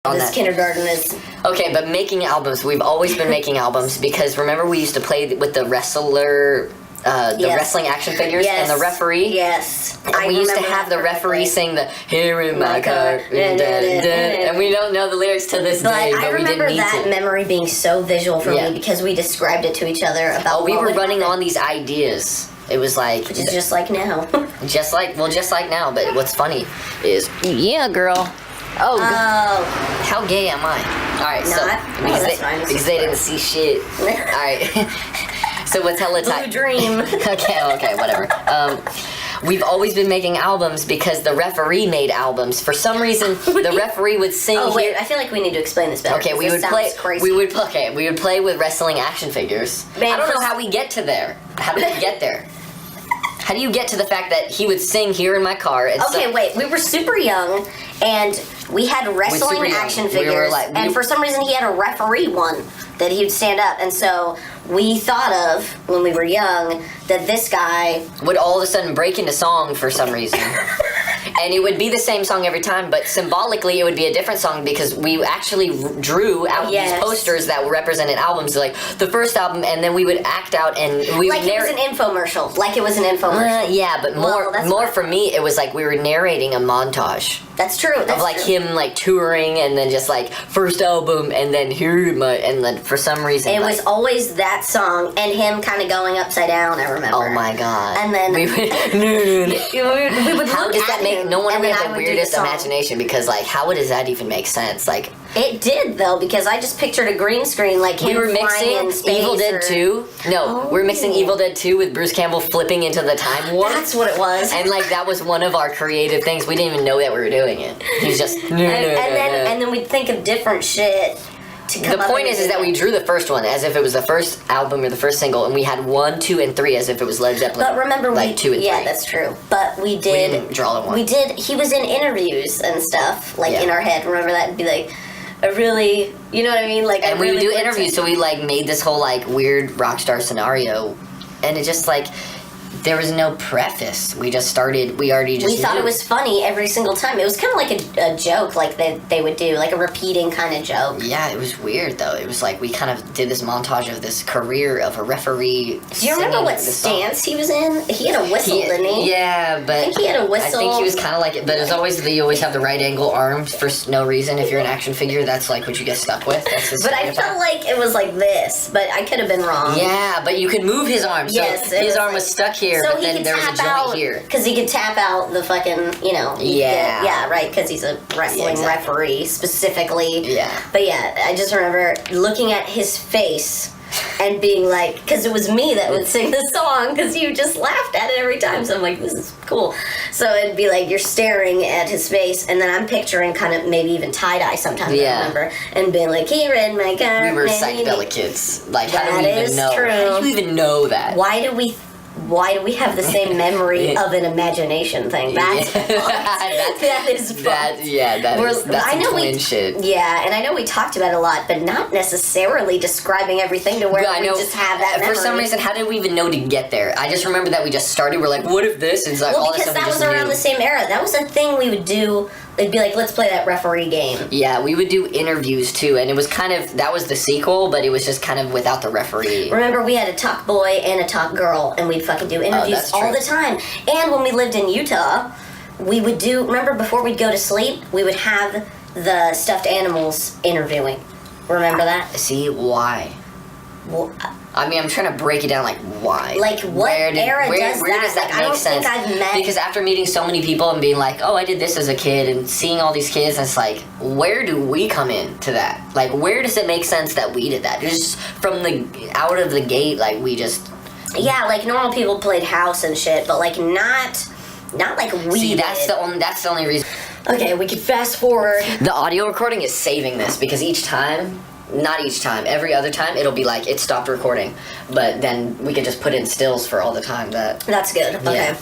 This kindergarten is... Okay, but making albums, we've always been making albums because remember we used to play with the wrestler, wrestling action figures and the referee? Yes. And we used to have the referee sing the "Here in my car," and we don't know the lyrics to this day, but we didn't need to. I remember that memory being so visual for me because we described it to each other about. Oh, we were running on these ideas. It was like... Which is just like now. just like now, but what's funny is... Yeah, girl. Oh. How gay am I? Alright, so... Because they didn't see shit. Alright. So what's hella tight? Blue dream. okay, whatever. We've always been making albums because the referee made albums. For some reason, the referee would sing... Oh, wait, I feel like we need to explain this better. Okay, we would play with wrestling action figures. Man, I don't know how we get to there. How did we get there? How do you get to the fact that he would sing "Here in my car"? And wait. We were super young, and we had wrestling action figures. And for some reason, he had a referee one that he would stand up. And so we thought of, when we were young, that this guy... would all of a sudden break into song for some reason. And it would be the same song every time, but symbolically it would be a different song because we actually drew out these posters that represented albums, like the first album, and then we would act out and we would narrate. It was an infomercial. Like it was an infomercial. Yeah, but more for me, it was like we were narrating a montage. That's true. Of like him like touring and then just like first album and then and then for some reason it was always that song and him kind of going upside down. I remember. Oh my god! And then we would how does that make? No wonder we have the weirdest imagination because like how does that even make sense? Like it did though because I just pictured a green screen like him flying in space. Evil Dead 2. No, we were mixing Evil Dead 2 with Bruce Campbell flipping into the time warp. That's what it was. And like that was one of our creative things. We didn't even know that we were doing it. He's just and then we'd think of different shit. The point is that we drew the first one as if it was the first album or the first single, and we had 1, 2, and 3 as if it was Led Zeppelin. But remember, 2 and 3. Yeah, that's true. But we didn't draw the one. We did. He was in interviews and stuff, like in our head. Remember that? It'd be like a really, you know what I mean? Like, and we would do interviews, so we like made this whole like weird rock star scenario, and it just like. There was no preface. We just started. We thought it was funny every single time. It was kind of like a joke, like they would do, like a repeating kind of joke. Yeah, it was weird though. It was like we kind of did this montage of this career of a referee. Do you remember what stance he was in? He had a whistle, didn't he? Yeah, but I think he had a whistle. I think he was kind of like it. But as always, you always have the right angle arms for no reason. If you're an action figure, that's like what you get stuck with. But I felt like it was like this. But I could have been wrong. Yeah, but you could move his arm. So his arm was stuck here. So but then there was a joint here. Because he could tap out the fucking, you know. Yeah. Right, because he's a wrestling referee, specifically. Yeah. But yeah, I just remember looking at his face and being like, because it was me that would sing the song, because you just laughed at it every time. So I'm like, this is cool. So it'd be like, you're staring at his face, and then I'm picturing kind of maybe even tie-dye sometimes, I remember, and being like, here in my car. We were psychedelic kids. Like, how do we even know? True. How do you even know that? Why do we have the same memory of an imagination thing? That's that is that's twin shit. Yeah, and I know we talked about it a lot, but not necessarily describing everything to where we just have that memory. For some reason, how did we even know to get there? I just remember that we just started. We're like, what if this? And it's like all because that was around the same era. That was a thing we would do. They'd be like, let's play that referee game. Yeah, we would do interviews too, and it was kind of, that was the sequel, but it was just kind of without the referee. Remember, we had a talk boy and a talk girl, and we'd fucking do interviews all the time. And when we lived in Utah, we would do, remember before we'd go to sleep, we would have the stuffed animals interviewing. Remember that? See, why? Well, I mean, I'm trying to break it down, like, why? Like, what era does that? Make sense? I don't think I've met... Because after meeting so many people and being like, oh, I did this as a kid, and seeing all these kids, it's like, where do we come in to that? Like, where does it make sense that we did that? Just from out of the gate, like, we just... Yeah, like, normal people played house and shit, but, like, not like we See, did. that's the only reason... Okay, we can fast forward. The audio recording is saving this, because each time... Not each time. Every other time, it'll be like, it stopped recording. But then we could just put in stills for all the time. That's good. Okay. Yeah.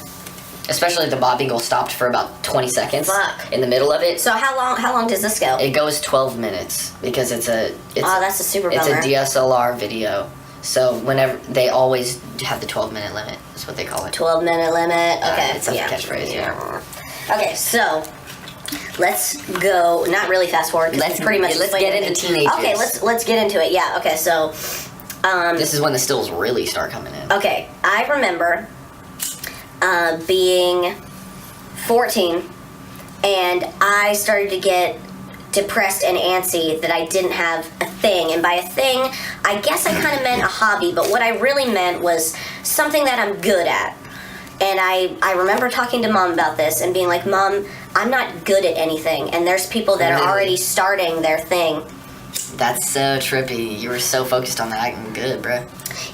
Especially if the Bob Eagle stopped for about 20 seconds in the middle of it. So how long does this go? It goes 12 minutes because it's that's a super bummer. It's a DSLR video. So whenever, they always have the 12-minute limit. That's what they call it. 12-minute limit. Okay. It's a catchphrase, yeah. Okay, so let's go. Not really fast forward. Let's pretty much. Let's get into teenagers. Okay, let's get into it. Yeah. Okay. So. This is when the stills really start coming in. Okay, I remember being 14, and I started to get depressed and antsy that I didn't have a thing. And by a thing, I guess I kind of meant a hobby, but what I really meant was something that I'm good at. And I remember talking to Mom about this and being like, Mom, I'm not good at anything, and there's people that are already starting their thing. That's so trippy. You were so focused on that. I'm good, bro.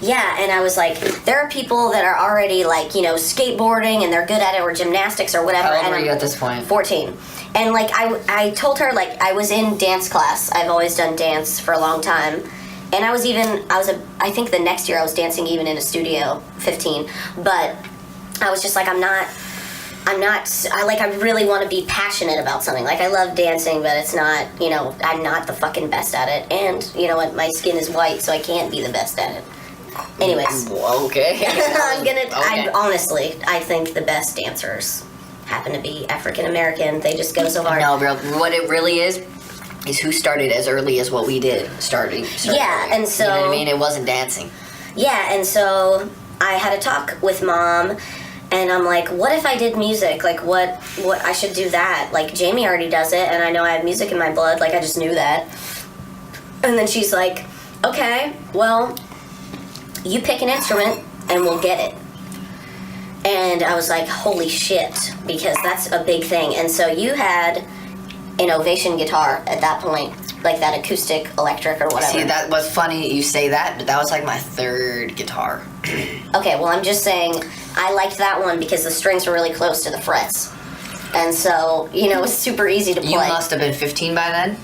Yeah, and I was like, there are people that are already like, you know, skateboarding and they're good at it, or gymnastics or whatever. How old were you at this point? 14. And like I told her, like, I was in dance class. I've always done dance for a long time. And I think the next year I was dancing even in a studio, 15. But I was just like, I really want to be passionate about something. Like, I love dancing, but it's not, you know, I'm not the fucking best at it. And, you know what, my skin is white, so I can't be the best at it. Anyways. Okay. Honestly, I think the best dancers happen to be African American. They just go so hard. No, bro. What it really is who started as early as what we did. Starting yeah, early. And so... You know what I mean? It wasn't dancing. Yeah, and so I had a talk with Mom, and I'm like, what if I did music? Like, what I should do that. Like, Jamey already does it, and I know I have music in my blood. Like, I just knew that. And then she's like, okay, well, you pick an instrument, and we'll get it. And I was like, holy shit, because that's a big thing. And so you had an Ovation guitar at that point, like that acoustic electric or whatever. See, that was funny you say that, but that was like my third guitar. Okay, well, I'm just saying, I liked that one because the strings were really close to the frets. And so, you know, it was super easy to play. You must have been 15 by then?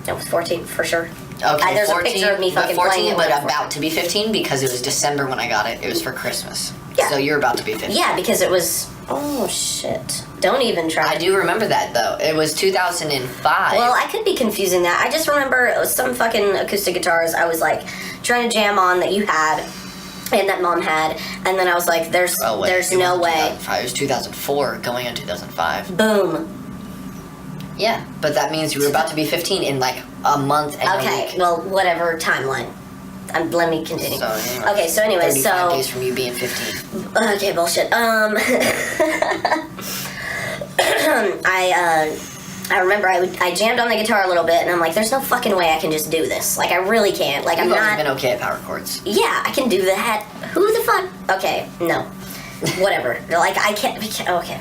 I was 14, for sure. Okay, there's 14, a picture of me fucking 14, playing it. but about to be 15 because it was December when I got it. It was for Christmas. Yeah. So you're about to be 15. Yeah, because it was... Oh, shit. Don't even try. I do remember that, though. It was 2005. Well, I could be confusing that. I just remember it was some fucking acoustic guitars I was, like, trying to jam on that you had and that Mom had. And then I was like, there's no way. It was 2004 going on 2005. Boom. Yeah, but that means you were about to be 15 in, like, a month and a week. Okay, well, whatever timeline. Let me continue. So anyway, 35 days from you being 15. Okay, bullshit. I remember I jammed on the guitar a little bit, and I'm like, there's no fucking way I can just do this. Like, I really can't. Like, You've I'm always not... been okay at power chords. Yeah, I can do that. Who the fuck? Okay, no. Whatever. Like, I can't... Okay.